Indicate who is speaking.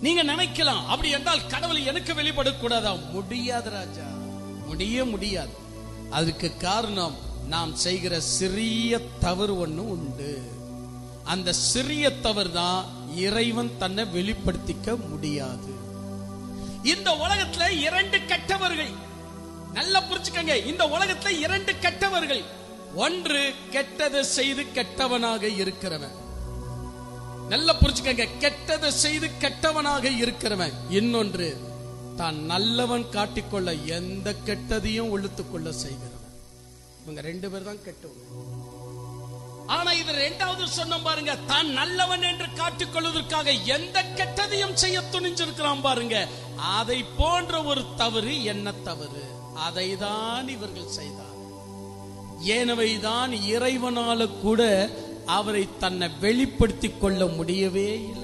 Speaker 1: நீங்க நினைக்கலாம், அப்படி என்றால் கடவுள் எனக்கு வெளிப்படக்கூடாதா? முடியாது ராஜா, முடியாது. அதுக்கு காரணம், நாம் செய்கிற சிறிய தவறு ஒண்ணு உண்டு. அந்த சிறிய தவறு தான் இறைவன் தன்னை வெளிப்படுத்திக்க முடியாது. இந்த உலகத்துல 2 கெட்டவர்கள், நல்லா புரிச்சுக்கங்க, இந்த உலகத்துல 2 கெட்டவர்கள். ஒன்று கெட்டதை செய்து கெட்டவனாக இருக்கிறவன், நல்லா புரிச்சுக்கங்க, கெட்டதை செய்து கெட்டவனாக இருக்கிறவன். இன்னொன்று தான் நல்லவன் காட்டிக்கொள்ள எந்த கெட்டதையும் ஒழுத்துக்கொள்ள செய்கிறவன். இவங்க 2 பேர் தான் கெட்டவன். ஆனா இது 2வது சொன்ன பாருங்க, தான் நல்லவன் என்று காட்டிக்கொள்வதற்காக எந்த கெட்டதையும் செய்ய துணிஞ்சிருக்கிறான் பாருங்க. அதை போன்ற ஒரு தவறு என்ன தவறு? அதை தான் இவர்கள் செய்தார். எனவேதான் இறைவனால கூட அவரை தன்னை வெளிப்படுத்திக் கொள்ள முடியவே இல்லை.